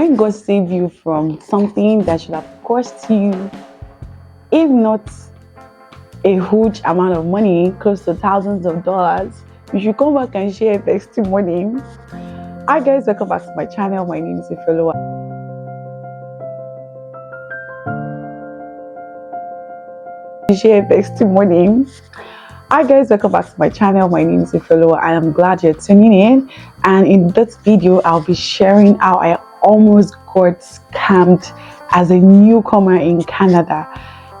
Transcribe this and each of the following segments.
When God save you from something that should have cost you, if not a huge amount of money, close to thousands of dollars, you should come back and share a testimony. Hi guys, welcome back to my channel. My name is Ifeoluwa. Share a testimony. Hi guys, welcome back to my channel. My name is Ifeoluwa and I'm glad you're tuning in. And in this video, I'll be sharing how I almost got scammed as a newcomer in Canada.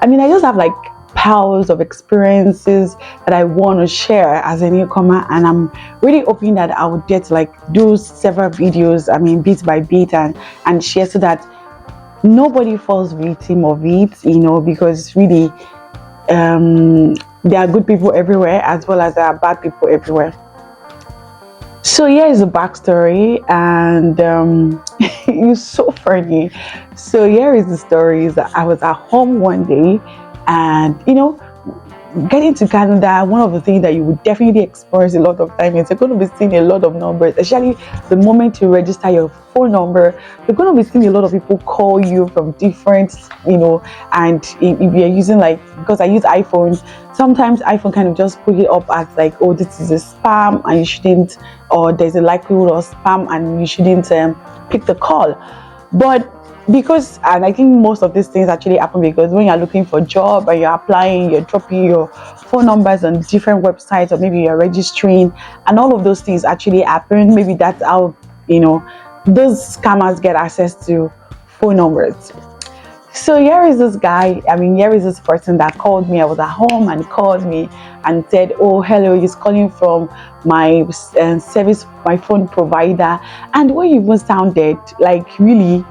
I mean, I just have like piles of experiences that I want to share as a newcomer, and I'm really hoping that I would get to like do several videos, I mean bit by bit, and share so that nobody falls victim of it, you know, because really there are good people everywhere as well as there are bad people everywhere. So here is the backstory, and it's so funny. So here is the story: is that I was at home one day, and you know, getting to Canada, one of the things that you would definitely experience a lot of time is you're going to be seeing a lot of numbers, especially the moment you register your phone number. You're going to be seeing a lot of people call you from different, you know, and if you're using, like, because I use iPhone, sometimes iPhone kind of just put it up as like, oh, this is a spam and you shouldn't, or there's a likelihood of spam and you shouldn't pick the call. But because, and I think most of these things actually happen because when you're looking for a job and you're applying, you're dropping your phone numbers on different websites, or maybe you're registering, and all of those things actually happen. Maybe that's how, you know, those scammers get access to phone numbers. So here is this guy, I mean, here is this person that called me. I was at home and called me and said, oh, hello, he's calling from my service, my phone provider. And the way he even sounded, like, really,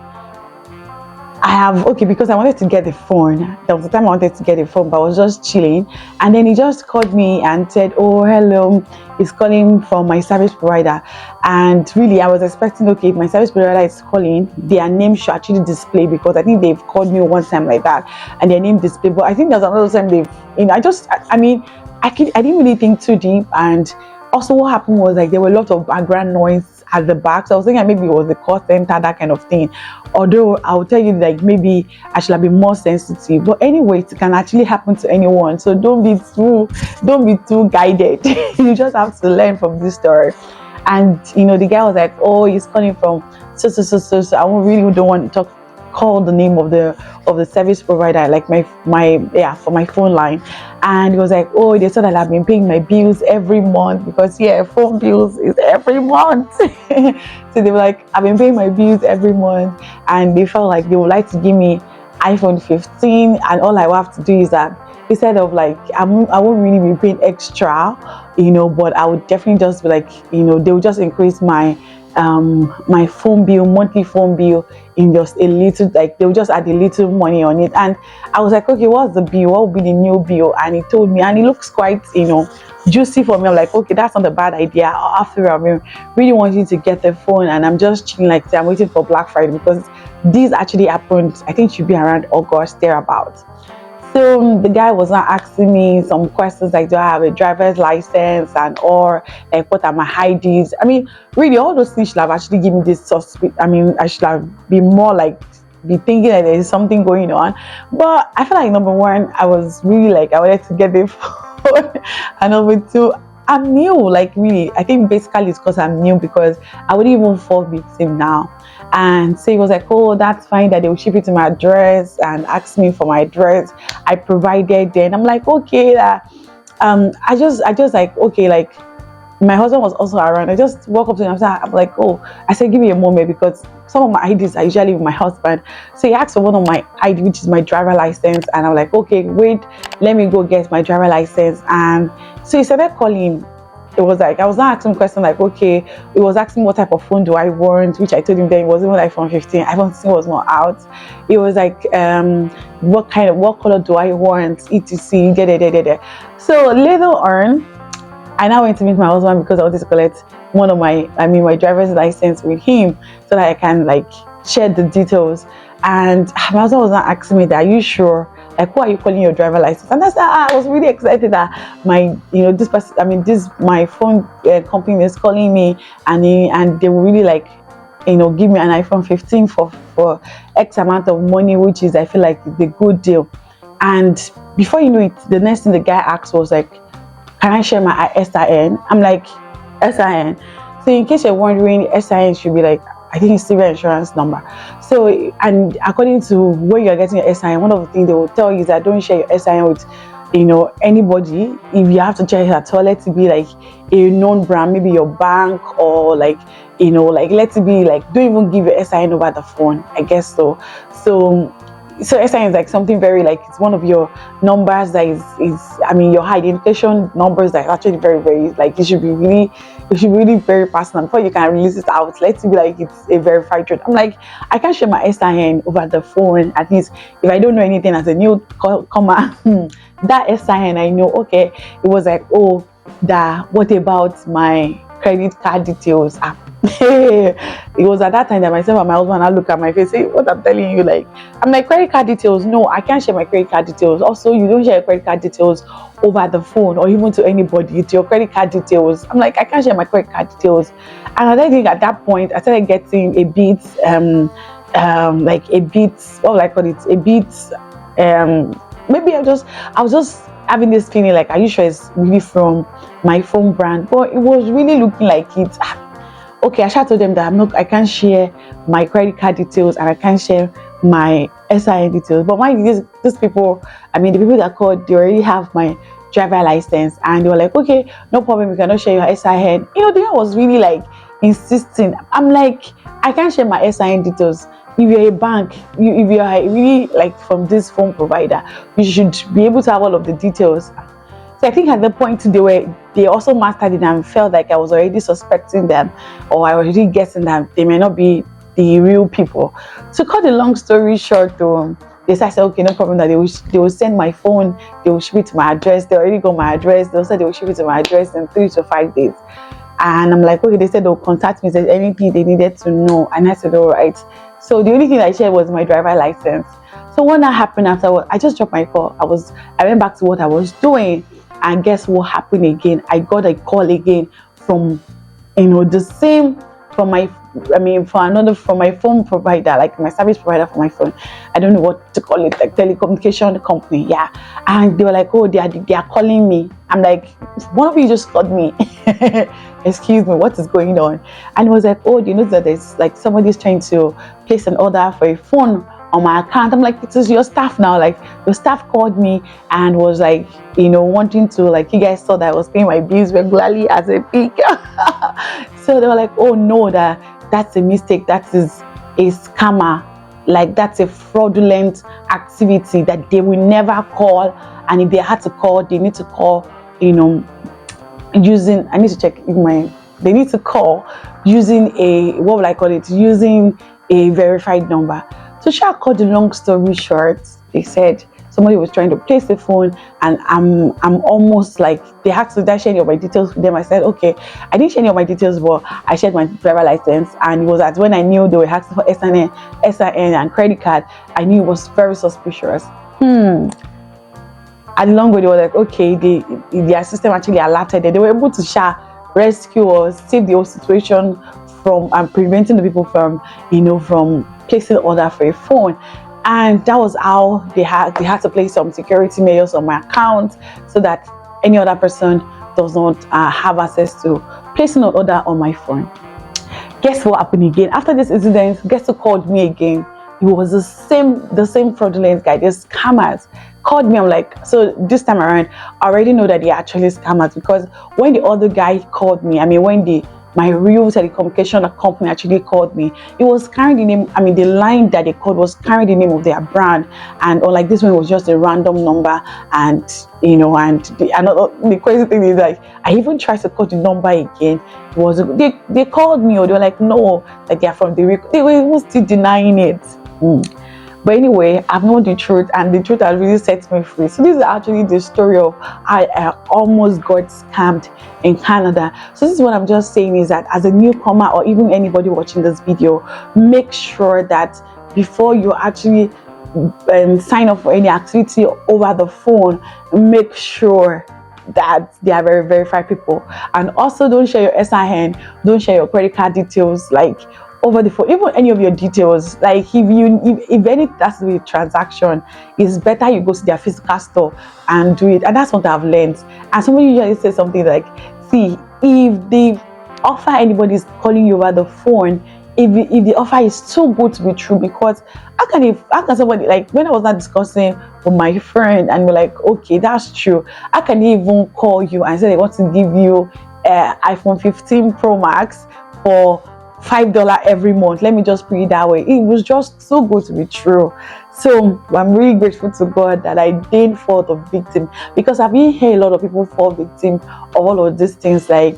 because I wanted to get the phone. There was a time I wanted to get the phone, but I was just chilling. And then he just called me and said, oh, hello, he's calling from my service provider. And really, I was expecting, okay, if my service provider is calling, their name should actually display, because I think they've called me one time like that and their name display. But I think there's another time they've, you know, I didn't really think too deep. And also what happened was, like, there were a lot of background noise at the back, so I was thinking maybe it was the call center, that kind of thing. Although I will tell you, like, maybe I should have been more sensitive. But anyway, it can actually happen to anyone, so don't be too guided. You just have to learn from this story. And you know, the guy was like, oh, he's calling from so I really don't want to call the name of the service provider, like for my phone line. And he was like, oh, they said that I've been paying my bills every month, because phone bills is every month. So they were like, I've been paying my bills every month, and they felt like they would like to give me iPhone 15, and all I will have to do is that instead of like, I won't really be paying extra, you know, but I would definitely just be like, you know, they will just increase my my phone bill, monthly phone bill, in just a little, like they'll just add a little money on it. And I was like, okay, what's the bill? What will be the new bill? And he told me, and it looks quite, you know, juicy for me. I'm like, okay, that's not a bad idea. After I've been really wanting to get the phone, and I'm just chilling, like, I'm waiting for Black Friday, because this actually happened, I think it should be around August, thereabouts. So the guy was not asking me some questions like, do I have a driver's license, and or like, what are my IDs? I mean, really, all those things should have actually given me this suspect. I mean, I should have been more like, be thinking that there is something going on. But I feel like, number one, I was really like, I wanted to get the phone, and number two, I'm new. Like, really, I think basically it's because I'm new, because I wouldn't even fall victim now. And so he was like, oh, that's fine, that they will ship it to my address, and asked me for my address. I provided. Then I'm like, okay, that I just like, okay, like, my husband was also around. I just walk up to him, I'm like, oh, I said, give me a moment, because some of my IDs are usually with my husband. So he asked for one of my ID, which is my driver license, and I'm like, okay, wait, let me go get my driver license. And so he started calling. It was like, I was not asking questions like, okay, it was asking what type of phone do I want, which I told him then it wasn't even iPhone 15. iPhone 15 was not out. It was like, what color do I want, etc. So later on, I now went to meet my husband, because I wanted to collect one of my driver's license with him, so that I can like share the details. And my husband was not asking me that, are you sure? Like, who are you calling your driver license? And that's I was really excited that my, you know, this person, my phone company is calling me, and they were really like give me an iPhone 15 for X amount of money, which is, I feel like, it's a good deal. And before you know it, the next thing the guy asked was like, can I share my SIN? I'm like, SIN? So in case you're wondering, SIN should be like, I think it's civil insurance number. So, and according to where you're getting your SIN, one of the things they will tell you is that don't share your SIN with anybody. If you have to check it at all, let it be like a known brand, maybe your bank, or like let it be like, don't even give your SIN over the phone, I guess. So SIN is like something very, like, it's one of your numbers that is your identification numbers that is actually very, very, like, it should be really very personal before you can release it out. Let it be like it's a verified truth. I'm like, I can't share my SIN over the phone. At least if I don't know anything as a newcomer, that SIN I know. Okay, it was like, oh, what about my credit card details? It was at that time that myself and my husband, I look at my face, say, what I'm telling you, like, I'm like, credit card details, no, I can't share my credit card details. Also, you don't share your credit card details over the phone or even to anybody. It's your credit card details. I'm like, I can't share my credit card details. And I think at that point I started getting a bit like a bit, what will I call it, a bit maybe I was just having this feeling like, are you sure it's really from my phone brand? But it was really looking like it. Okay, I told them that I can't share my credit card details and I can't share my SIN details. But mind you, these people, the people that called, they already have my driver license, and they were like, okay, no problem, you cannot share your SIN. The guy was really like insisting. I'm like, I can't share my SIN details. If you're a bank, if you are really like from this phone provider, you should be able to have all of the details. So I think at the point they also mastered it and felt like I was already suspecting them, or I was already guessing that they may not be the real people. To cut the long story short, though, they said, okay, no problem, that they will send my phone, they will ship it to my address. They already got my address. They said they will ship it to my address in 3 to 5 days. And I'm like, okay, they said they'll contact me if there's anything they needed to know. And I said, all right. So the only thing I shared was my driver license. So when that happened afterward, I just dropped my call. I went back to what I was doing. And guess what happened again? I got a call again from, the same, from my phone provider, like my service provider for my phone. I don't know what to call it, like telecommunication company, yeah. And they were like, oh, they are calling me. I'm like, one of you just called me. Excuse me, what is going on? And it was like, oh, do you know that there's like somebody's trying to place an order for a phone on my account? I'm like, it is your staff now. Like, your staff called me and was like, wanting to, like, you guys saw that I was paying my bills regularly as a peak. So they were like, oh no, that's a mistake. That is a scammer. Like, that's a fraudulent activity that they will never call. And if they had to call, they need to call, using, I need to check they need to call using using a verified number. So shall I cut the long story short, they said somebody was trying to place the phone, and I'm almost like, they had to share any of my details with them. I said, okay, I didn't share any of my details, but I shared my driver license. And it was at when I knew they were asking for SIN and credit card, I knew it was very suspicious. At the long way, they were like, okay, their system actually alerted them. They were able to rescue or save the whole situation from preventing the people from placing an order for a phone. And that was how they had to place some security measures on my account so that any other person does not have access to placing an order on my phone. Guess what happened again? After this incident, guess who called me again? It was the same fraudulent guy. The scammers called me. I'm like, so this time around, I already know that they're actually scammers, because when the other guy called me, when my real telecommunication company actually called me, it was carrying the name, the line that they called was carrying the name of their brand, and or like this one was just a random number. And the crazy thing is, like, I even tried to call the number again. It was they called me, or they were like, no, that they are from they were even still denying it. But anyway, I've known the truth, and the truth has really set me free. So this is actually the story of I almost got scammed in Canada. So this is what I'm just saying, is that as a newcomer, or even anybody watching this video, make sure that before you actually sign up for any activity over the phone, make sure that they are very verified people. And also, don't share your SIN, don't share your credit card details, like, over the phone, even any of your details. Like if any that's with transaction, it's better you go to their physical store and do it. And that's what I've learned. And somebody usually says something like, see, if the offer anybody's calling you over the phone, if the offer is too good to be true, because how can somebody, like when I was not discussing with my friend and we're like, okay, that's true, how can they even call you and say they want to give you iPhone 15 Pro Max for $5 every month? Let me just put it that way. It was just so good to be true. So I'm really grateful to God that I didn't fall the victim, because I've been hearing a lot of people fall victim of all of these things. Like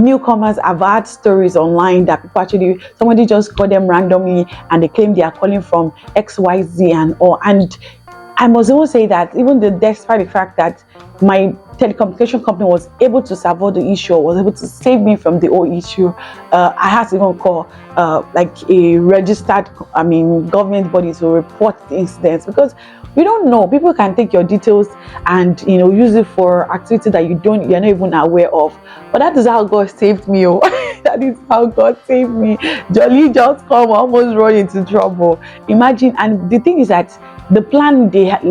newcomers, I've had stories online that people actually, somebody just called them randomly and they claim they are calling from XYZ and all. And I must even say that even despite the fact that my telecommunication company was able to solve the issue, was able to save me from the whole issue, I had to even call like a registered, government body to report the incidents, because you don't know, people can take your details and use it for activity that you're not even aware of. But that is how God saved me. Oh. That is how God saved me. Jolly just come almost run into trouble. Imagine. And the thing is that the plan they had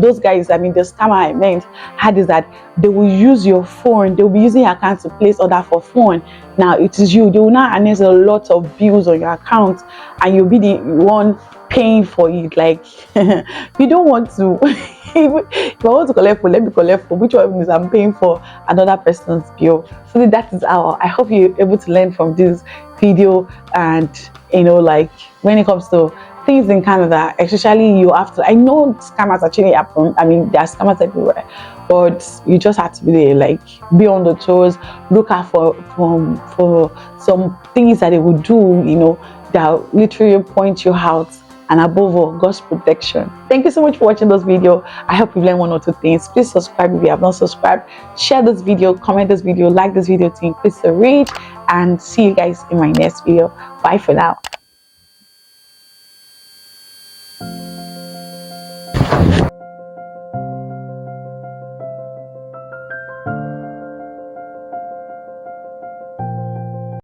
those guys, the scammer I meant, had is that they will use your phone, they will be using your account to place order for phone. Now it is you, they will now announce a lot of bills on your account and you'll be the one paying for it. Like you don't want to if I want to collect phone, let me collect phone. Which one is I'm paying for another person's bill? So that is how I hope you're able to learn from this video. And like when it comes to things in Canada, especially, you have to, I know scammers actually happen, there are scammers everywhere, but you just have to be there, like be on the toes, look out for some things that they would do, that literally point you out. And above all, God's protection. Thank you so much for watching this video. I hope you've learned one or two things. Please subscribe if you have not subscribed. Share this video, comment this video, like this video to increase the reach, and see you guys in my next video. Bye for now.